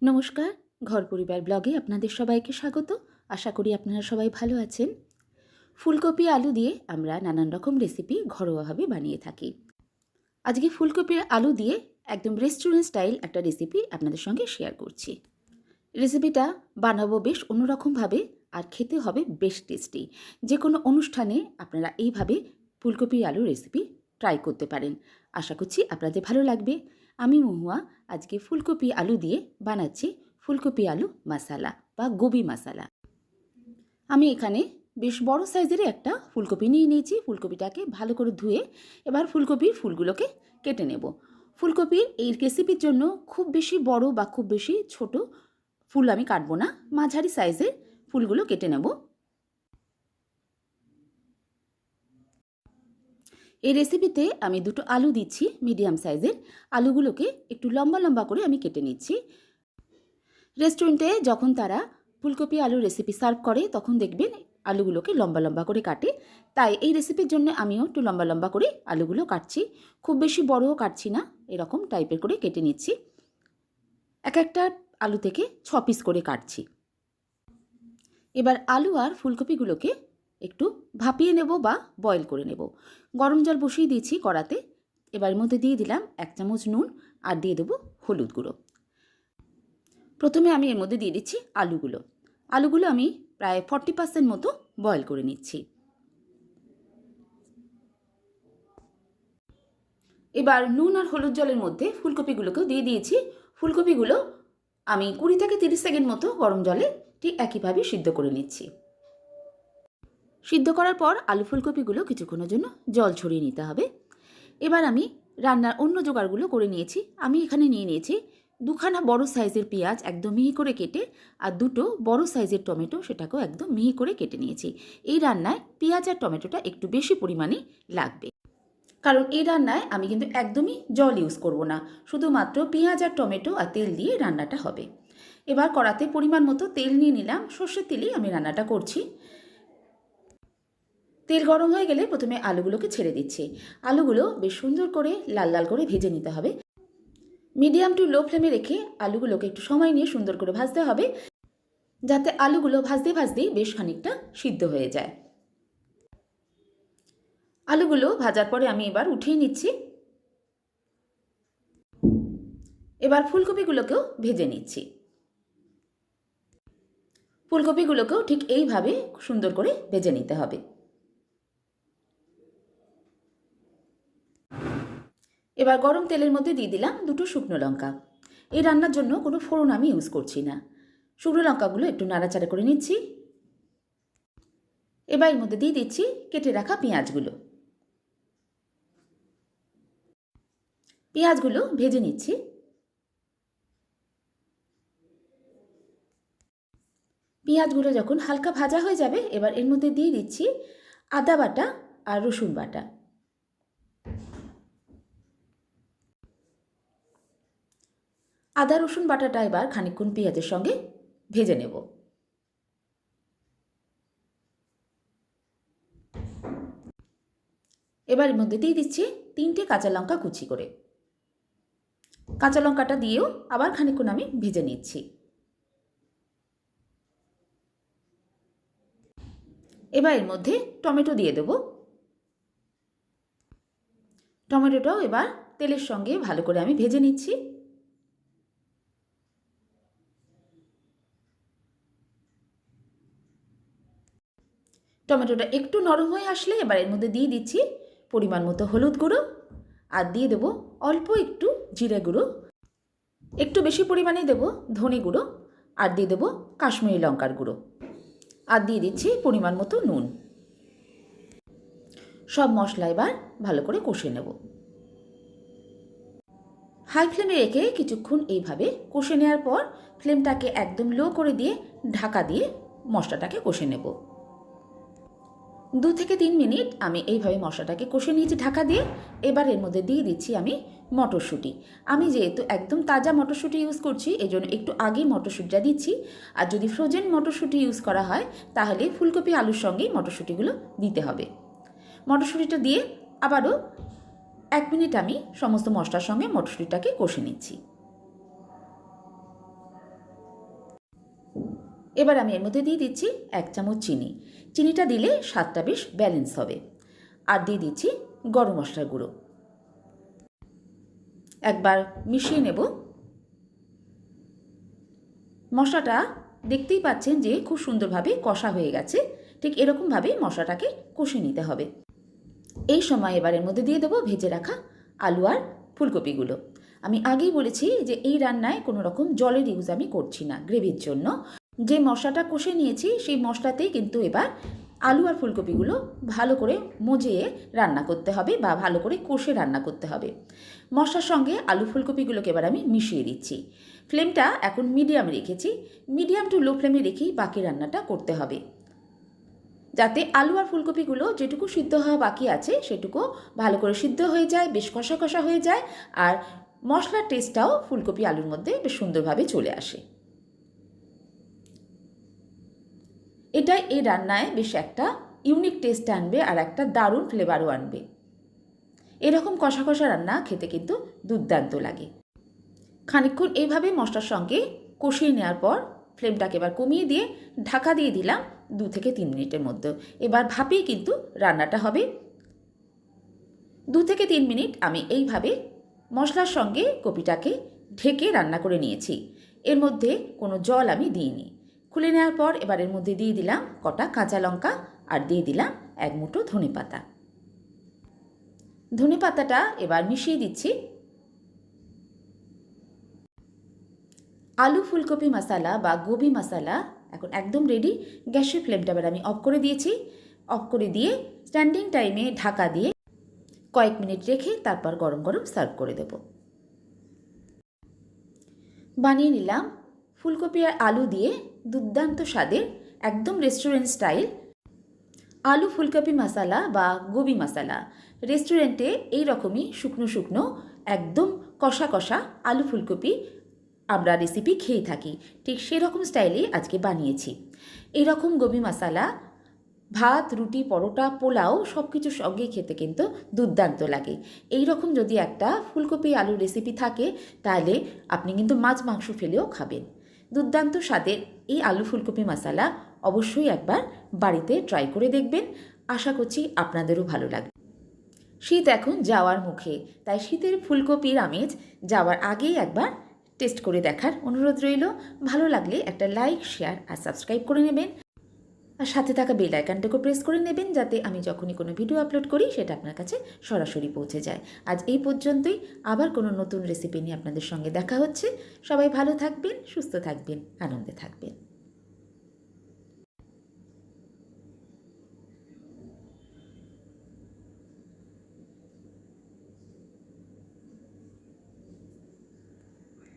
নমস্কার, ঘর পরিবার ব্লগে আপনাদের সবাইকে স্বাগত। আশা করি আপনারা সবাই ভালো আছেন। ফুলকপি আলু দিয়ে আমরা নানান রকম রেসিপি ঘরোয়াভাবে বানিয়ে থাকি। আজকে ফুলকপির আলু দিয়ে একদম রেস্টুরেন্ট স্টাইল একটা রেসিপি আপনাদের সঙ্গে শেয়ার করছি। রেসিপিটা বানাবো বেশ অন্যরকমভাবে, আর খেতে হবে বেশ টেস্টি। যে কোনো অনুষ্ঠানে আপনারা এইভাবে ফুলকপি আলু রেসিপি ট্রাই করতে পারেন। আশা করছি আপনাদের ভালো লাগবে। আমি মহুয়া আজকে ফুলকপি আলু দিয়ে বানাচ্ছি ফুলকপি আলু মশালা বা গোবি মশালা। আমি এখানে বেশ বড় সাইজেরই একটা ফুলকপি নিয়ে নিয়েছি। ফুলকপিটাকে ভালো করে ধুয়ে এবার ফুলকপির ফুলগুলোকে কেটে নেব। ফুলকপির এই রেসিপির জন্য খুব বেশি বড় বা খুব বেশি ছোট ফুল আমি কাটবো না, মাঝারি সাইজের ফুলগুলো কেটে নেব। এই রেসিপিতে আমি দুটো আলু দিচ্ছি মিডিয়াম সাইজের। আলুগুলোকে একটু লম্বা লম্বা করে আমি কেটে নিচ্ছি। রেস্টুরেন্টে যখন তারা ফুলকপি আলু রেসিপি সার্ভ করে তখন দেখবেন আলুগুলোকে লম্বা লম্বা করে কাটে। তাই এই রেসিপির জন্য আমিও একটু লম্বা লম্বা করে আলুগুলো কাটছি। খুব বেশি বড়ও কাটছি না, এরকম টাইপের করে কেটে নিচ্ছি। এক একটা আলু থেকে 6 পিস করে কাটছি। এবার আলু আর ফুলকপিগুলোকে একটু ভাপিয়ে নেব বা বয়েল করে নেব। গরম জল বসিয়ে দিয়েছি কড়াতে। এবার এর মধ্যে দিয়ে দিলাম 1 চামচ নুন আর দিয়ে দেবো হলুদ গুঁড়ো। প্রথমে আমি এর মধ্যে দিয়ে দিচ্ছি আলুগুলো আমি প্রায় 40% মতো বয়েল করে নিচ্ছি। এবার নুন আর হলুদ জলের মধ্যে ফুলকপিগুলোকেও দিয়ে দিয়েছি। ফুলকপিগুলো আমি 20 থেকে 30 সেকেন্ড মতো গরম জলে ঠিক একইভাবে সিদ্ধ করে নিচ্ছি। সিদ্ধ করার পর আলু ফুলকপিগুলো কিছুক্ষণের জন্য জল ছড়িয়ে নিতে হবে। এবার আমি রান্নার অন্য জোগাড়গুলো করে নিয়েছি। আমি এখানে নিয়ে নিয়েছি 2খানা বড় সাইজের পেঁয়াজ একদম মিহি করে কেটে, আর 2টো বড় সাইজের টমেটো, সেটাকেও একদম মিহি করে কেটে নিয়েছি। এই রান্নায় পেঁয়াজ আর টমেটোটা একটু বেশি পরিমাণে লাগবে, কারণ এই রান্নায় আমি কিন্তু একদমই জল ইউজ করব না, শুধুমাত্র পেঁয়াজ আর টমেটো আর তেল দিয়ে রান্নাটা হবে। এবার কড়াতে পরিমাণ মতো তেল নিয়ে নিলাম। সর্ষের তেলেই আমি রান্নাটা করছি। তেল গরম হয়ে গেলে প্রথমে আলুগুলোকে ছেড়ে দিচ্ছি। আলুগুলো বেশ সুন্দর করে লাল লাল করে ভেজে নিতে হবে। মিডিয়াম টু লো ফ্লেমে রেখে আলুগুলোকে একটু সময় নিয়ে সুন্দর করে ভাজতে হবে, যাতে আলুগুলো ভাজতে ভাজতেই বেশ খানিকটা সিদ্ধ হয়ে যায়। আলুগুলো ভাজার পরে আমি এবার উঠিয়ে নিচ্ছি। এবার ফুলকপিগুলোকেও ভেজে নিচ্ছি। ফুলকপিগুলোকেও ঠিক এইভাবে সুন্দর করে ভেজে নিতে হবে। এবার গরম তেলের মধ্যে দিয়ে দিলাম 2টো শুকনো লঙ্কা। এই রান্নার জন্য কোনো ফোড়ন আমি ইউজ করছি না। শুকনো লঙ্কাগুলো একটু নাড়াচাড়া করে নিচ্ছি। এবার এর মধ্যে দিয়ে দিচ্ছি কেটে রাখা পেঁয়াজগুলো। পেঁয়াজগুলো ভেজে নিচ্ছি। পেঁয়াজগুলো যখন হালকা ভাজা হয়ে যাবে, এবার এর মধ্যে দিয়ে দিচ্ছি আদা বাটা আর রসুন বাটা। আদা রসুন বাটাটা এবার খানিকক্ষণ পেঁয়াজের সঙ্গে ভেজে নেব। এবার এর মধ্যে দিয়ে দিচ্ছি 3টে কাঁচা লঙ্কা কুচি করে। কাঁচা লঙ্কাটা দিয়েও আবার খানিকক্ষণ আমি ভেজে নিচ্ছি। এবার এর মধ্যে টমেটো দিয়ে দেব। টমেটোটাও এবার তেলের সঙ্গে ভালো করে আমি ভেজে নিচ্ছি। টমেটোটা একটু নরম হয়ে আসলে এবার এর মধ্যে দিয়ে দিচ্ছি পরিমাণ মতো হলুদ গুঁড়ো, আর দিয়ে দেবো অল্প একটু জিরে গুঁড়ো, একটু বেশি পরিমাণে দেবো ধনে গুঁড়ো, আর দিয়ে দেবো কাশ্মীরি লঙ্কার গুঁড়ো, আর দিয়ে দিচ্ছি পরিমাণ মতো নুন। সব মশলা এবার ভালো করে কষে নেব। হাই ফ্লেমে রেখে কিছুক্ষণ এইভাবে কষে নেওয়ার পর ফ্লেমটাকে একদম লো করে দিয়ে ঢাকা দিয়ে মশলাটাকে কষে নেব। 2 থেকে 3 মিনিট আমি এইভাবে মশলাটাকে কষে নিয়েছি ঢাকা দিয়ে। এবার এর মধ্যে দিয়ে দিচ্ছি আমি মটরশুঁটি। আমি যেহেতু একদম তাজা মটরশুঁটি ইউজ করছি, এই জন্য একটু আগেই মটরশুঁটিটা দিচ্ছি। আর যদি ফ্রোজেন মটরশুঁটি ইউজ করা হয় তাহলে ফুলকপি আলুর সঙ্গেই মটরশুঁটিগুলো দিতে হবে। মটরশুঁটিটা দিয়ে আবারও 1 মিনিট আমি সমস্ত মশলার সঙ্গে মটরশুঁটিটাকে কষে নিচ্ছি। এবার আমি এর মধ্যে দিয়ে দিচ্ছি 1 চামচ চিনি। চিনিটা দিলে স্বাদটা বেশ ব্যালেন্স হবে। আর দিয়ে দিচ্ছি গরম মশলার গুঁড়ো। একবার মিশিয়ে নেব। মশলাটা দেখতেই পাচ্ছেন যে খুব সুন্দরভাবে কষা হয়ে গেছে। ঠিক এরকমভাবেই মশলাটাকে কষে নিতে হবে। এই সময় এবার এর মধ্যে দিয়ে দেবো ভেজে রাখা আলু আর ফুলকপিগুলো। আমি আগেই বলেছি যে এই রান্নায় কোনো রকম জলের ইউজ আমি করছি না গ্রেভির জন্য। যে মশলাটা কষে নিয়েছি সেই মশলাতেই কিন্তু এবার আলু আর ফুলকপিগুলো ভালো করে মজিয়ে রান্না করতে হবে বা ভালো করে কষে রান্না করতে হবে। মশলার সঙ্গে আলু ফুলকপিগুলোকে এবার আমি মিশিয়ে দিচ্ছি। ফ্লেমটা এখন মিডিয়াম রেখেছি। মিডিয়াম টু লো ফ্লেমে রেখেই বাকি রান্নাটা করতে হবে, যাতে আলু আর ফুলকপিগুলো যেটুকু সিদ্ধ হওয়া বাকি আছে সেটুকু ভালো করে সিদ্ধ হয়ে যায়, বেশ কষা কষা হয়ে যায়, আর মশলার টেস্টটাও ফুলকপি আলুর মধ্যে বেশ সুন্দরভাবে চলে আসে। এটাই এই রান্নায় বেশ একটা ইউনিক টেস্ট আনবে আর একটা দারুণ ফ্লেভারও আনবে। এরকম কষা কষা রান্না খেতে কিন্তু দুর্দান্ত লাগে। খানিকক্ষণ এইভাবে মশলার সঙ্গে কষিয়ে নেওয়ার পর ফ্লেমটাকে এবার কমিয়ে দিয়ে ঢাকা দিয়ে দিলাম 2 থেকে 3 মিনিটের মধ্যে। এবার ভাপেই কিন্তু রান্নাটা হবে। 2 থেকে 3 মিনিট আমি এইভাবে মশলার সঙ্গে কপিটাকে ঢেকে রান্না করে নিয়েছি। এর মধ্যে কোনো জল আমি দিইনি। খুলে নেওয়ার পর এবার এর মধ্যে দিয়ে দিলাম কটা কাঁচা লঙ্কা আর দিয়ে দিলাম 1 মুঠো ধনেপাতা। ধনেপাতাটা এবার মিশিয়ে দিচ্ছি। আলু ফুলকপি মশালা বা গোবি মশালা এখন একদম রেডি। গ্যাসের ফ্লেমটা এবার আমি অফ করে দিয়েছি। অফ করে দিয়ে স্ট্যান্ডিং টাইমে ঢাকা দিয়ে কয়েক মিনিট রেখে তারপর গরম গরম সার্ভ করে দেব। বানিয়ে নিলাম ফুলকপি আর আলু দিয়ে দুর্দান্ত স্বাদের একদম রেস্টুরেন্ট স্টাইল আলু ফুলকপি মশালা বা গোবি মশালা। রেস্টুরেন্টে এই রকমই শুকনো শুকনো একদম কষা কষা আলু ফুলকপি আমরা রেসিপি খেয়ে থাকি, ঠিক সেরকম স্টাইলে আজকে বানিয়েছি। এরকম গোবি মশালা ভাত, রুটি, পরোটা, পোলাও সব কিছুর সঙ্গে খেতে কিন্তু দুর্দান্ত লাগে। এই রকম যদি একটা ফুলকপি আলুর রেসিপি থাকে তাহলে আপনি কিন্তু মাছ মাংস ফেলেও খাবেন। দুর্দান্ত স্বাদের এই আলু ফুলকপি মশালা অবশ্যই একবার বাড়িতে ট্রাই করে দেখবেন। আশা করছি আপনাদেরও ভালো লাগবে। শীত এখন যাওয়ার মুখে, তাই শীতের ফুলকপির আমেজ যাওয়ার আগেই একবার টেস্ট করে দেখার অনুরোধ রইল। ভালো লাগলে একটা লাইক, শেয়ার আর সাবস্ক্রাইব করে নেবেন। আর সাথে থাকা বেল আইকনটাকে প্রেস করে নেবেন, যাতে আমি যখনই কোনো ভিডিও আপলোড করি সেটা আপনার কাছে সরাসরি পৌঁছে যায়। আজ এই পর্যন্তই। আবার কোনো নতুন রেসিপি নিয়ে আপনাদের সঙ্গে দেখা হচ্ছে। সবাই ভালো থাকবেন, সুস্থ থাকবেন, আনন্দে থাকবেন।